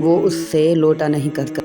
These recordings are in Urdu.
وہ اس سے لوٹا نہیں کرتا۔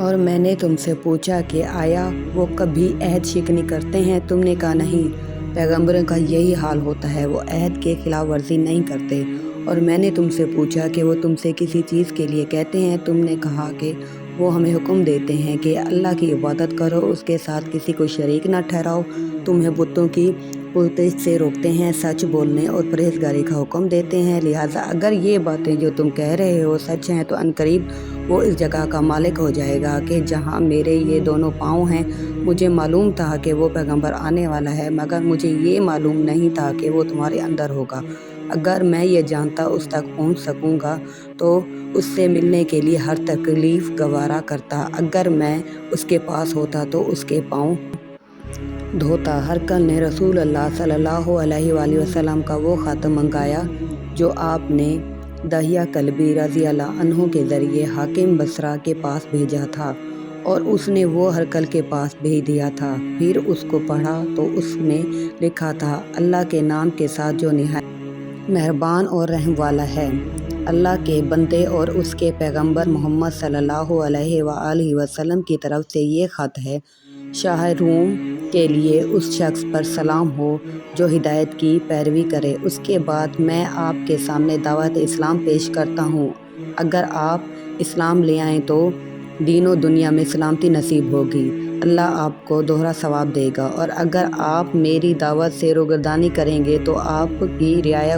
اور میں نے تم سے پوچھا کہ آیا وہ کبھی عہد شکنی کرتے ہیں؟ تم نے کہا نہیں، پیغمبروں کا یہی حال ہوتا ہے، وہ عہد کی خلاف ورزی نہیں کرتے۔ اور میں نے تم سے پوچھا کہ وہ تم سے کسی چیز کے لیے کہتے ہیں؟ تم نے کہا کہ وہ ہمیں حکم دیتے ہیں کہ اللہ کی عبادت کرو، اس کے ساتھ کسی کو شریک نہ ٹھہراؤ، تمہیں بتوں کی پرستش سے روکتے ہیں، سچ بولنے اور پرہیزگاری کا حکم دیتے ہیں۔ لہٰذا اگر یہ باتیں جو تم کہہ رہے ہو سچ ہیں تو عنقریب وہ اس جگہ کا مالک ہو جائے گا کہ جہاں میرے یہ دونوں پاؤں ہیں۔ مجھے معلوم تھا کہ وہ پیغمبر آنے والا ہے، مگر مجھے یہ معلوم نہیں تھا کہ وہ تمہارے اندر ہوگا۔ اگر میں یہ جانتا اس تک پہنچ سکوں گا تو اس سے ملنے کے لیے ہر تکلیف گوارا کرتا۔ اگر میں اس کے پاس ہوتا تو اس کے پاؤں دھوتا۔ ہرقل نے رسول اللہ صلی اللہ علیہ وآلہ وسلم کا وہ خط منگایا جو آپ نے دحیہ کلبی رضی اللہ عنہ کے ذریعے حاکم بصرہ کے پاس بھیجا تھا، اور اس نے وہ ہرقل کے پاس بھیج دیا تھا۔ پھر اس کو پڑھا تو اس میں لکھا تھا، اللہ کے نام کے ساتھ جو نہایت مہربان اور رحم والا ہے۔ اللہ کے بندے اور اس کے پیغمبر محمد صلی اللہ علیہ وآلہ وسلم کی طرف سے یہ خط ہے۔ شاہ روم کے لیے اس شخص پر سلام ہو جو ہدایت کی پیروی کرے۔ اس کے بعد میں آپ کے سامنے دعوت اسلام پیش کرتا ہوں۔ اگر آپ اسلام لے آئیں تو دین و دنیا میں سلامتی نصیب ہوگی، اللہ آپ کو دوہرا ثواب دے گا، اور اگر آپ میری دعوت سے روگردانی کریں گے تو آپ کی رعایا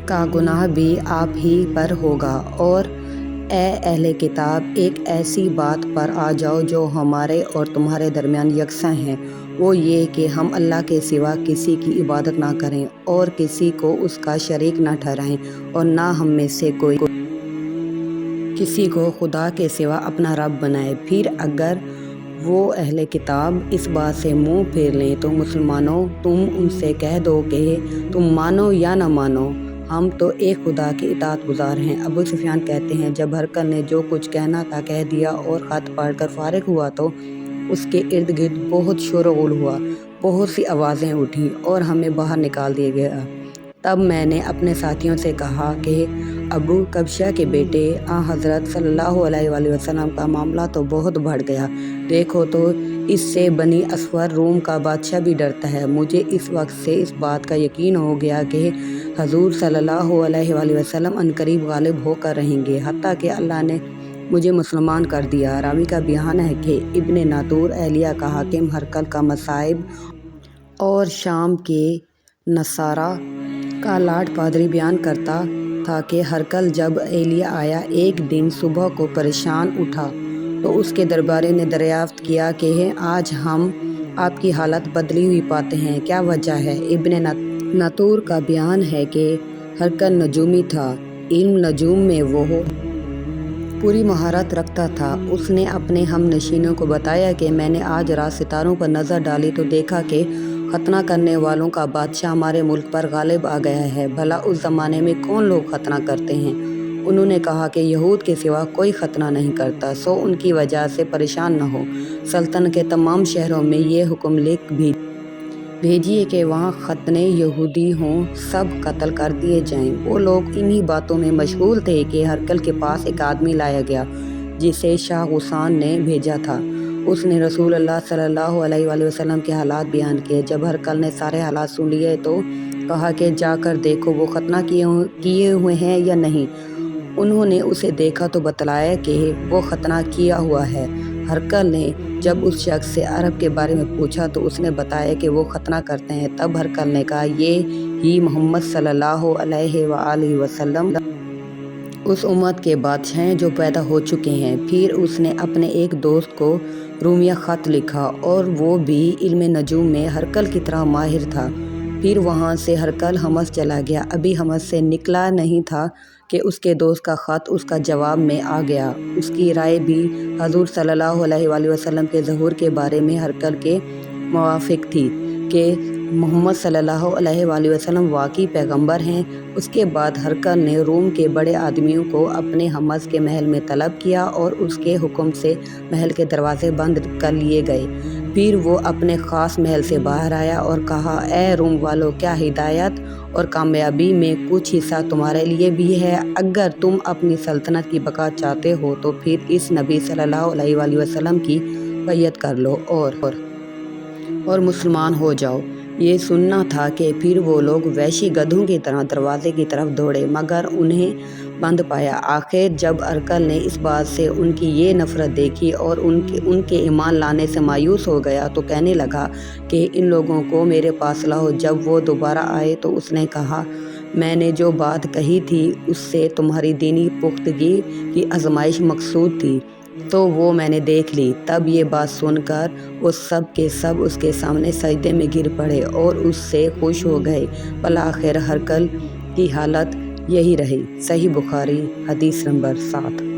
کا گناہ بھی آپ ہی پر ہوگا۔ اور اے اہل کتاب، ایک ایسی بات پر آ جاؤ جو ہمارے اور تمہارے درمیان یکساں ہے، وہ یہ کہ ہم اللہ کے سوا کسی کی عبادت نہ کریں اور کسی کو اس کا شریک نہ ٹھہرائیں، اور نہ ہم میں سے کوئی کسی کو خدا کے سوا اپنا رب بنائے۔ پھر اگر وہ اہل کتاب اس بات سے منہ پھیر لیں تو مسلمانوں، تم ان سے کہہ دو کہ تم مانو یا نہ مانو، ہم تو ایک خدا کے اطاعت گزار ہیں۔ ابو سفیان کہتے ہیں، جب ہرقل نے جو کچھ کہنا تھا کہہ دیا اور خط پڑھ کر فارغ ہوا تو اس کے ارد گرد بہت شور و غل ہوا، بہت سی آوازیں اٹھیں اور ہمیں باہر نکال دیا گیا۔ تب میں نے اپنے ساتھیوں سے کہا کہ ابو کبشہ کے بیٹے آن حضرت صلی اللہ علیہ وآلہ وسلم کا معاملہ تو بہت بڑھ گیا، دیکھو تو اس سے بنی اسفر روم کا بادشاہ بھی ڈرتا ہے۔ مجھے اس وقت سے اس بات کا یقین ہو گیا کہ حضور صلی اللہ علیہ وآلہ وسلم عنقریب غالب ہو کر رہیں گے، حتیٰ کہ اللہ نے مجھے مسلمان کر دیا۔ راوی کا بیان ہے کہ ابن ناطور اہلیہ کا حاکم ہرقل کا مصائب اور شام کے نصارہ کا لاٹ پادری بیان کرتا تھا کہ ہرقل جب اہلیہ آیا ایک دن صبح کو پریشان اٹھا تو اس کے درباری نے دریافت کیا کہ آج ہم آپ کی حالت بدلی ہوئی پاتے ہیں، کیا وجہ ہے؟ ابن ناطور کا بیان ہے کہ ہرقل نجومی تھا، علم نجوم میں وہ پوری مہارت رکھتا تھا۔ اس نے اپنے ہم نشینوں کو بتایا کہ میں نے آج رات ستاروں پر نظر ڈالی تو دیکھا کہ ختنہ کرنے والوں کا بادشاہ ہمارے ملک پر غالب آ گیا ہے۔ بھلا اس زمانے میں کون لوگ ختنہ کرتے ہیں؟ انہوں نے کہا کہ یہود کے سوا کوئی ختنہ نہیں کرتا، سو ان کی وجہ سے پریشان نہ ہو۔ سلطنت کے تمام شہروں میں یہ حکم لکھ بھیجیے کہ وہاں ختنے یہودی ہوں سب قتل کر دیے جائیں۔ وہ لوگ انہی باتوں میں مشغول تھے کہ ہرقل کے پاس ایک آدمی لایا گیا جسے شاہ غسان نے بھیجا تھا۔ اس نے رسول اللہ صلی اللہ علیہ وآلہ وسلم کے حالات بیان کیے۔ جب ہرقل نے سارے حالات سن لیے تو کہا کہ جا کر دیکھو وہ ختنہ کیے ہوئے ہیں یا نہیں۔ انہوں نے اسے دیکھا تو بتلایا کہ وہ ختنہ کیا ہوا ہے۔ ہرقل نے جب اس شخص سے عرب کے بارے میں پوچھا تو اس نے بتایا کہ وہ ختنہ کرتے ہیں۔ تب ہرقل نے کہا، یہ ہی محمد صلی اللہ علیہ وآلہ وسلم اس امت کے بادشاہ ہیں جو پیدا ہو چکے ہیں۔ پھر اس نے اپنے ایک دوست کو رومیہ خط لکھا اور وہ بھی علم نجوم میں ہرقل کی طرح ماہر تھا۔ پھر وہاں سے ہرقل حمص چلا گیا۔ ابھی حمص سے نکلا نہیں تھا کہ اس کے دوست کا خط اس کا جواب میں آ گیا۔ اس کی رائے بھی حضور صلی اللہ علیہ وآلہ وسلم کے ظہور کے بارے میں ہرقل کے موافق تھی کہ محمد صلی اللہ علیہ وآلہ وسلم واقعی پیغمبر ہیں۔ اس کے بعد ہرقل نے روم کے بڑے آدمیوں کو اپنے حمص کے محل میں طلب کیا اور اس کے حکم سے محل کے دروازے بند کر لیے گئے۔ پھر وہ اپنے خاص محل سے باہر آیا اور کہا، اے روم والو، کیا ہدایت اور کامیابی میں کچھ حصہ تمہارے لیے بھی ہے؟ اگر تم اپنی سلطنت کی بقا چاہتے ہو تو پھر اس نبی صلی اللہ علیہ وآلہ وسلم کی بیعت کر لو اور مسلمان ہو جاؤ۔ یہ سننا تھا کہ پھر وہ لوگ وحشی گدھوں کی طرح دروازے کی طرف دوڑے، مگر انہیں بند پایا۔ آخر جب ہرقل نے اس بات سے ان کی یہ نفرت دیکھی اور ان کے ایمان لانے سے مایوس ہو گیا تو کہنے لگا کہ ان لوگوں کو میرے پاس لاؤ۔ جب وہ دوبارہ آئے تو اس نے کہا، میں نے جو بات کہی تھی اس سے تمہاری دینی پختگی کی آزمائش مقصود تھی، تو وہ میں نے دیکھ لی۔ تب یہ بات سن کر وہ سب کے سب اس کے سامنے سجدے میں گر پڑے اور اس سے خوش ہو گئے۔ بالآخر ہرقل کی حالت یہی رہی۔ صحیح بخاری حدیث نمبر 7۔